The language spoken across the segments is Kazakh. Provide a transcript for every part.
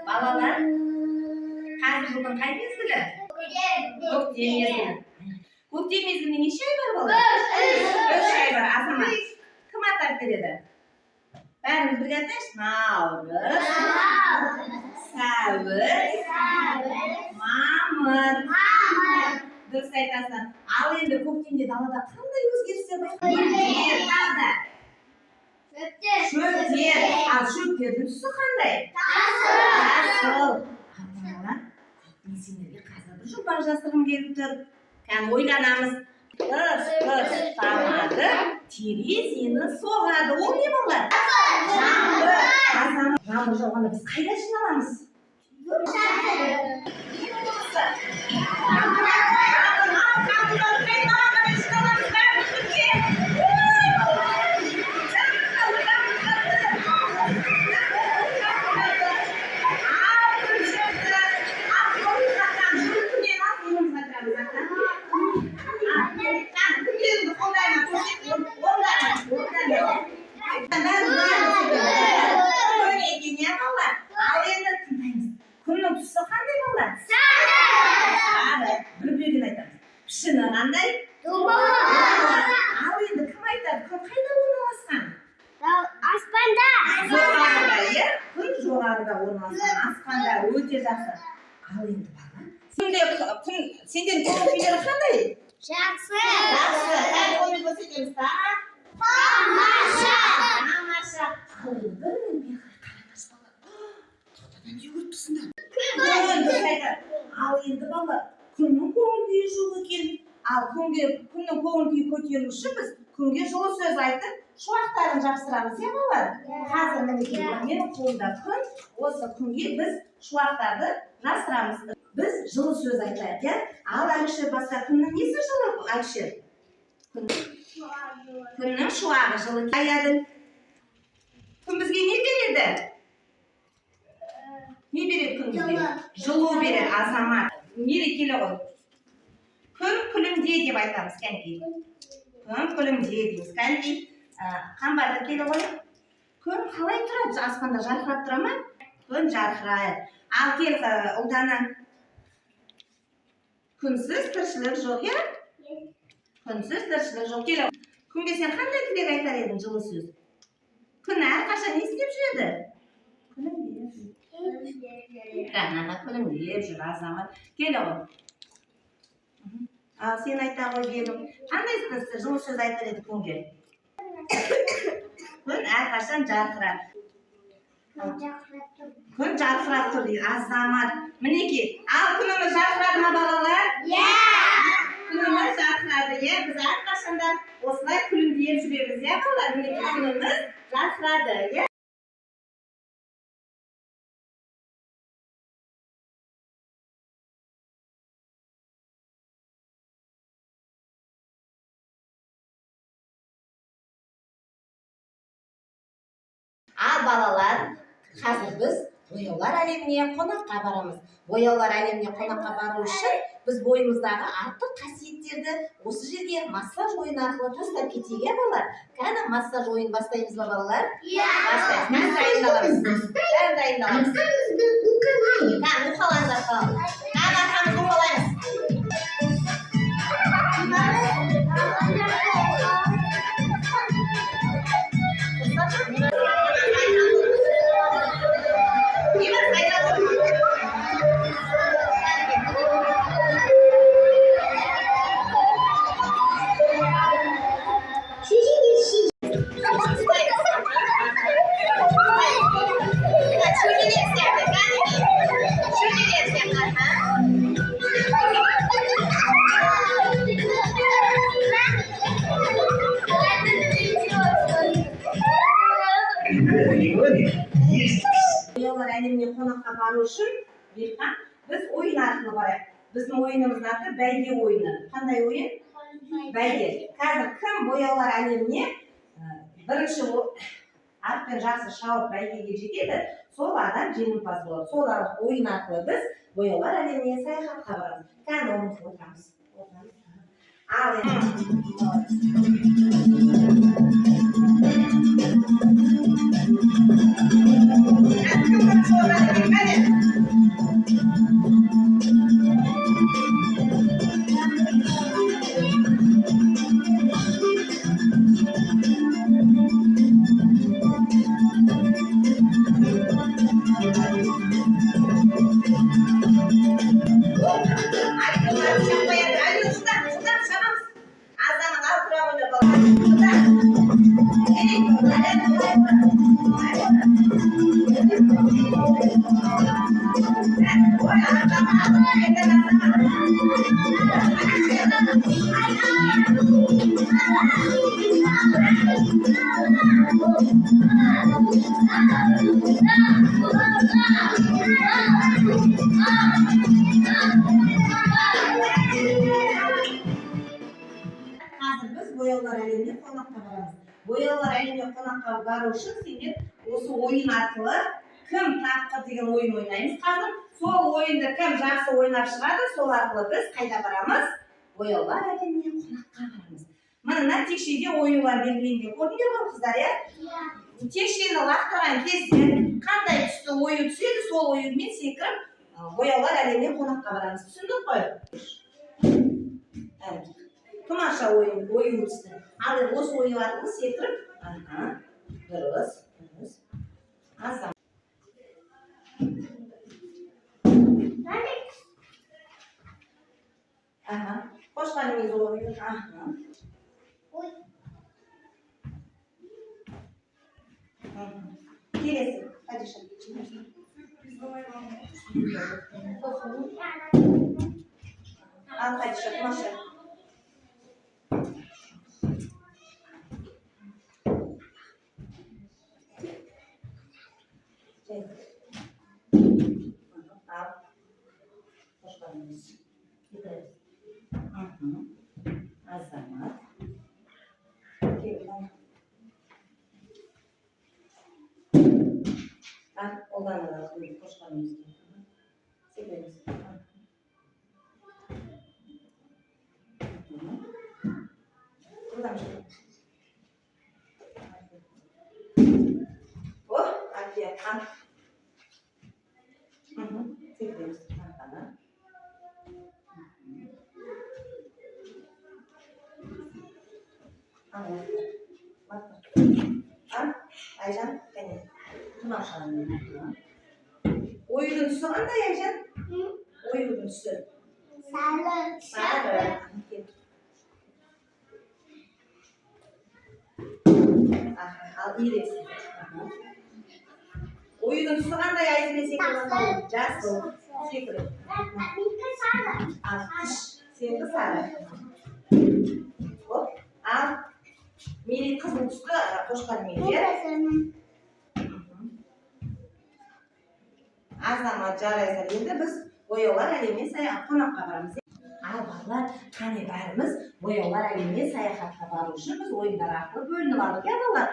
Balalar, hozir bugun qay mezgili? Ko'ktem mezgili. Ko'ktem mezgilining necha oyi bor bola? 3 oy bor. Azamat. Kim atab beradi? Barimiz birga aytamiz. Navruz, Savur, Ma'mur. Durust aytasan. Al endi ko'ktemda dalada qanday o'zgarishlar bayqalayapsiz? Shöpter. Al shöpterning tusi qanday? Tasıl. Balalar, men sizlarga qazir bir jo'bak jastirgim kelib tur. Qani o'ylanamiz. Qiz tamadi, terezani sog'adi. U ne bo'lar? Yağmur jog'anda biz qayda shinalamiz? Kunning tusi qanday bo'lar? Sari. Bir-biriga aytamiz. Pishini qanday? Al endi kim aytadi? Kun qayda o'rnashgan? Osmonda. Jo'g'arida, kun jo'g'arida o'rnashgan. Osmonda o'ta yaxshi. Al endi baba. Sendan ko'ngillar qanday? Yaxshi. Yaxshi. Qani qo'yib ko'rsatamiz ta. Tomosha. Tomosha. Yugurttusunda. Al endi baba, kunning ko'ngli yo'q ekan. Al kunning ko'ngli ko'tarishi biz kunga yo'q so'z aytib, shu vaqtlarni jabsiramiz, ya baba. Hozir nima deyman? Mening qo'limda kun, o'sha kunga biz shu vaqtlarni jabsiramiz. Biz жылы so'z aytaylik. Al Alisher boshqa kunning nesi жылы Alisher? Kunning shuvog'i жылы ayadi. Kun bizga ne beradi? Ne beradi kun bizga? Жылу beradi, azamat. Мерекелі ғой. Kun kulimde deb aytamiz, qanday? Kun kulimde deymiz. Qanday? Qambarda kelib qo'y. Kun qalay turadi? Osmonda jarqirab turami? Kun jarqiraydi. Al kel Uldana. Kunsiz tirishlik yo'q, ya? Kunsiz tirishlik yo'q. Kel. Kunga sen qanday tilak aytar eding жылы so'z? Kun har qachon ne isteb yuradi? Qanaqa kulimde deb yur, azamat. Kel o'g'il. Al sen ayta qo'y dedim. Qanday жылы so'z aytar edi kunga? Kun har qachon jarqirab. Kun jarqirab tur deydi, azamat. Mineki, al kunimiz jarqiradimi bolalar? Kunimiz jarqiradi, ya. Biz har qachonda o'shlay kulimdayib yuramiz, ya bolalar. Mineki kunimiz jarqiradi, ya. балалар, қазір біз бояулар әлеміне қонаққа барамыз. Бояулар әлеміне қонаққа бару үшін біз бойымыздағы артық қасиеттерді осы жерге массаж ойыны арқылы тастап кетейік, балалар. Кәні массаж ойын бастаймыз ба, балалар? Иә. Бастаймыз. Кәні дайындаламыз. Кәні дайындаламыз. Кәні ұқалаңыздар қаламыз. Кәні арқамызды ұқалаймыз. Бояулар әлеміне қонаққа бару үшін біз ойын арқылы барайық. Біздің ойынымыздың аты бәйге ойыны. Қандай ойын? Бәйге. Қазір кім бояулар әлеміне бірінші атпен жақсы шауып бәйгеге жетеді, сол адам жеңімпаз болады. Сол ойын арқылы біз бояулар әлеміне саяхатқа барамыз. Кәні орнымызға отырамыз. Ал бояулар әлеміне қонаққа барамыз. Бояулар әлеміне қонаққа бару үшін сендер осы ойын арқылы кім тапқыр деген ойын ойнаймыз. Қазір сол ойынды кім жақсы ойнап шығады, сол арқылы біз қайда барамыз? Бояулар әлеміне қонаққа барамыз. Мына текшеде оюлар белгіленген көрдіңдер ғой қыздар, иә? Текшені лақтырған кезде қандай түсті ою түседі, сол оюмен секіріп бояулар әлеміне қонаққа барамыз. Түсіндік қой? Тұмаша ою түсті. Ал осы ою арқылы секіріп, дұрыс. Азам. Қошқанымыз ою. Келесі. Қадиша. Ал Қадиша, тұмаша. Al. Қошқанымыз. Азамат. Қолдан алады қошқанымызды. Себебіз. Қолдан жүріп. О, әке, қан. Себебіз. Айжан, кәне. Тұмашаның. Ойудың түсі қандай, Айжан? Ойудың түсі. Сары. Ал иресі. Ойудың түсі қандай, Айзіне секіріп? Жасыл. Секіріп. Ал күш. Сенгі сары. Ал Мери қызыл түсті қошқан мейді. Азамат жарайсар. Енді біз бояулар әлеміне қонаққа барамыз. Ал балалар, қане бәріміз бояулар әлеміне саяхатқа бару үшін біз ойындар арқылы бөлініп алдық, иә балалар?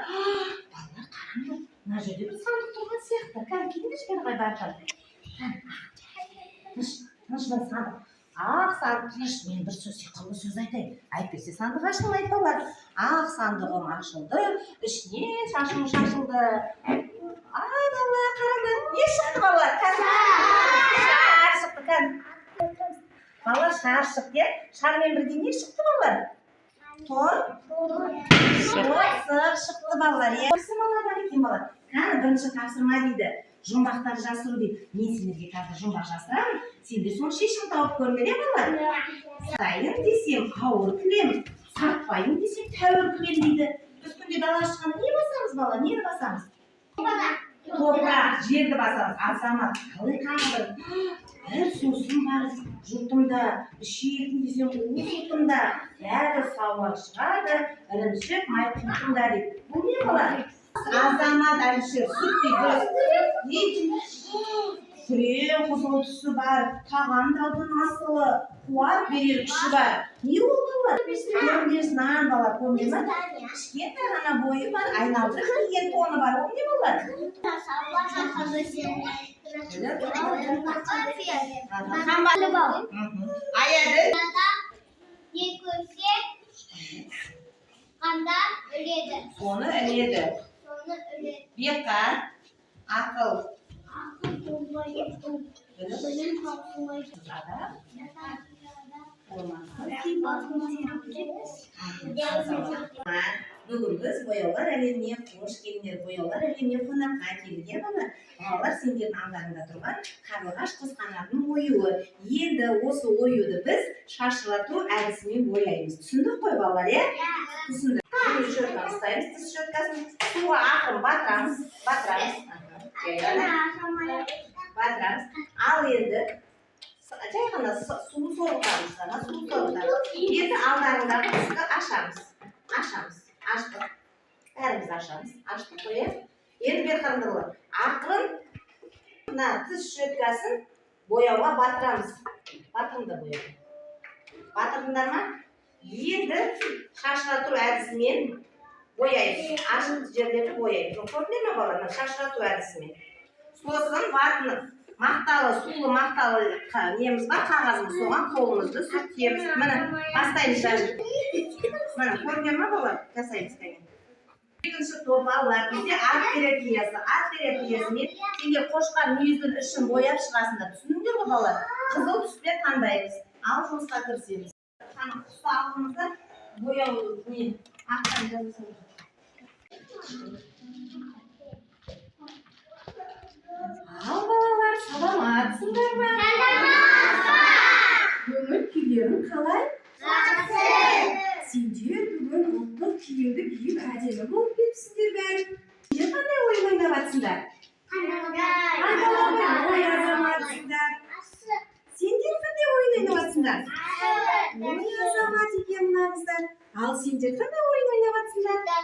Балалар, қараңдар. Мына жерде бір сандық тұрған сияқты. Кәне келіңдерші бері қарай барып. Тыныштан сандық. Ақ сандық тыныш. Мен бір сиқырлы сөз айтайын. Әйтпесе сандық ашылмайды балалар. Ақ сандығым ашылды. Ішінен шашым шашылды. Ай балалар, қараңдар. Не шықты балалар? Шар шықты. Кәне. Балалар шар шықты. Шармен бірге не шықты балалар? Тор шықты балалар. Тапсырмалар екен балалар. Кәне бірінші тапсырма дейді. Жұмбақтар жасыру дейді. Мен сендерге қазір жұмбақ жасырамын. Сендер соны шешім тауып көріңдер балалар. Сатайын десем ауыр кілем, сатпайын десем тәуір кілем дейді. Біз күнде далаға шыққанда не басамыз балалар? Нені басамыз? Топырақ, жерді басамыз. Азамат қалай қаңғыр. Бір сусым бар жұртымда, ішейін десем жұртымда. Бәрі сауал шығады, ірімшік майқұтымда дейді. Бұл не балалар? Азамат әлішер, сүт дейді. Күрең қызыл түсі бар, тағамдаудың асылы, қуат берер күші бар. Не ол балалар? Көрмес нан балалар, көрмес ма? Кішкентай ғана бойы бар, айналдырып киген тоны бар. Ол не балалар? Аяды. Не көрсе, қанда өледі. Соны іледі. Бека, ақыл. Бүгін біз бояулар әлеміне қош келдіңдер. Бояулар әлеміне қонаққа келді. Балалар сендердің алдарында тұрған қарлығаш құс қанатының оюы. Енді осы оюды біз шашырату әдісімен бояймыз. Түсіндік қой балалар, е? Түсіндік. Щетканы ұстаймыз, тіс щеткасын. Суға ақырын батырамыз. Батырамыз. Ал енді жай ғана суы сорғытамыз. Енді алдарындағы тісті ашамыз. Аштық. Бәріміз ашамыз. Аштық қой, е? Енді бер қарындырылы. Ақырын тіс щеткасын бояуға батырамыз. Батырыңдар бояу. Батырыңдар ма? Енді шашырату әдісімен бояймыз. Ашық жерлерді бояймыз. Көрдіңдер ме балалар? Шашырату әдісімен. Сосын батынып, мақталы, сулы мақталы неміз бар, қағазымыз соған қолымызды сүртеміз. Міне, бастаймыз даже. Міне, көрген ма балалар? Жасаймыз кәне. Екінші топ балалар бізде арт терапиясы. Арт терапиясымен сендер қошқар мүйіздің ішін бояп шығасыңдар. Түсіндіңдер ғой балалар? Қызыл түспен таңдаймыз. Ал жұмысқа кірісеміз. Құста алдымызда бояу не? Ақтан жазасыңыз. Ал балалар, саламатсыңдар ма? Көңіл күйлерің қалай? Жақсы. Сендер бүгін ұлттық киімді киіп әдемі болып кетіпсіңдер бәрі. Сендер қандай ойын ойнап жатсыңдар? Ой, азаматсыңдар. Сендер қандай ойын ойнап жатсыңдар? Ой, азамат екен мынаңыздар. Ал сендер қандай ойын ойнап жатсыңдар?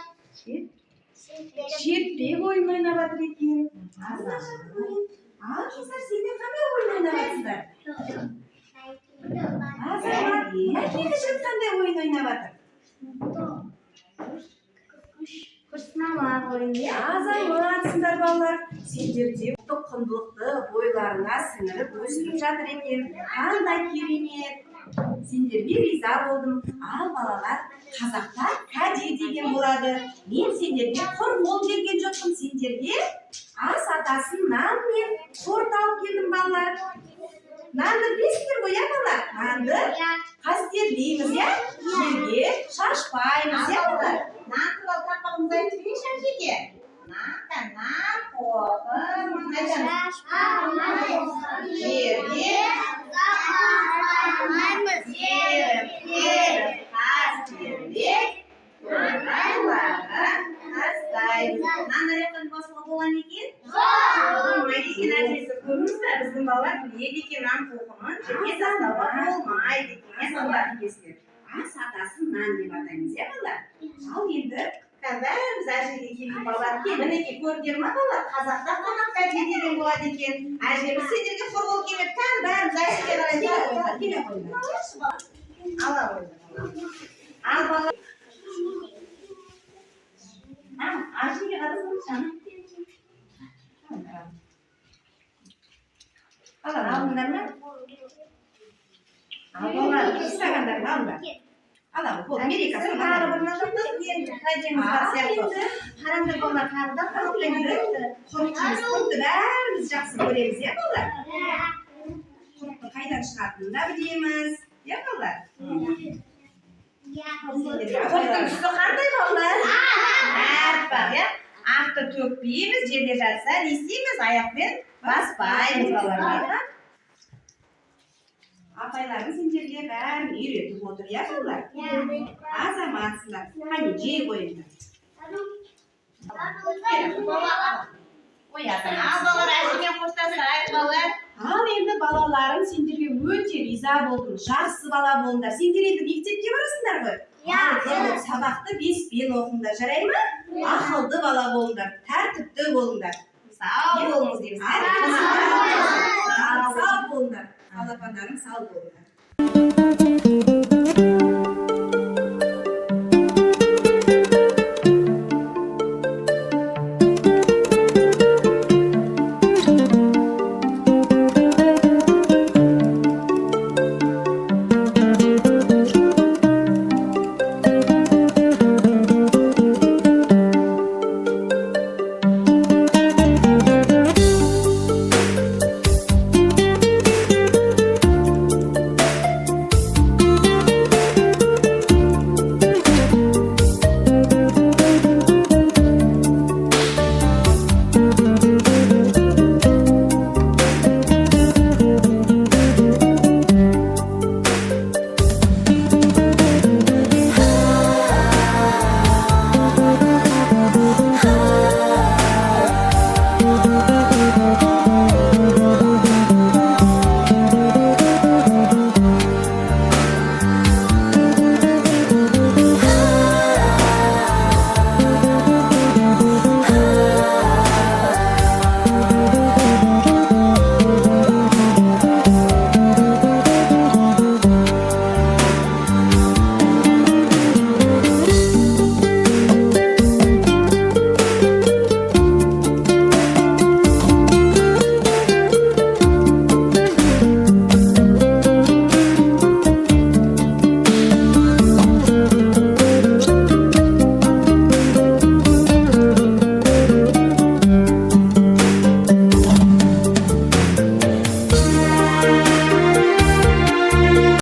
Шертпек ойын ойнап жатыр екен. Ал қыздар, сендер қандай ойын ойнап жатсыңдар? Азамат, әкелі қандай ойын ойнап жатыр? Күрсінамақ ойын. Азаматсыңдар балалар. Сендерде ұлттық құндылықты бойларына сіңіріп өсіріп жатыр екен. Қандай керемет. Сендерге риза болдым. Ал балалар, қазақта кәде деген болады. Мен сендерге құр мол келген жоқпын. Сендерге ас атасын нан мен торт алып келдім балалар. Нанды білесіңдер ғой, иә балалар? Нанды қастерлейміз, иә? Жерге шашпаймыз, иә балалар? Нан туралы тақпағымызды айтып берейінші әжеге. Нан қоқым айтамыз. Жерге болған екен? Болмайды екен әжесі. Көрдіңіз бе? Біздің балалар біледі екен нан тоқымын жерге тастауға болмайды екен. Ас атасын нан деп атаймыз, иә балалар? Ал енді бәріміз әжеге келген балалар. Мінекей көрдіңдер ма балалар? Қазақта қонаққа деген болады екен. Әжеміз сендерге құр болып келеді. Бәріміз әжеге қарай келе қойыңдар. Ала қойыңдар. Ал балалар. Әжеге қарасаңыз жаным. Aldınlar mı? Aldınlar. İsteyenler mi aldılar? Alalım. Bu Amerika sonra alalım. Karandır bunlar kardan kalklaydı. Korkçumuz korktu. Biz жақсы көреміз, ya балlar? Korktu қайдан шығатынын да білеміз. Ya балlar? Korktың үсті қандай балдар? Әріп бар, ya? Ақты төкпейміз, жерде жатса не істейміз? Аяқпен баспаймыз балаларға. Апайларың сендерге бәрін үйретіп отыр, ya балдар? Азаматсыңдар. Қане, жей қойыңдар. Балалар әжемен қоштасайық, балалар. Ал енді балаларым сендерге өте риза болдым. Жақсы бала болыңдар. Сендер енді мектепке барасыңдар ғой? Сабақты 5-пен оқыңдар, жарай ма? Ақылды бала болыңдар, тәртіпті болыңдар. Сау болыңыз дейміз. Сау болыңдар. Балапандарым сау болыңдар.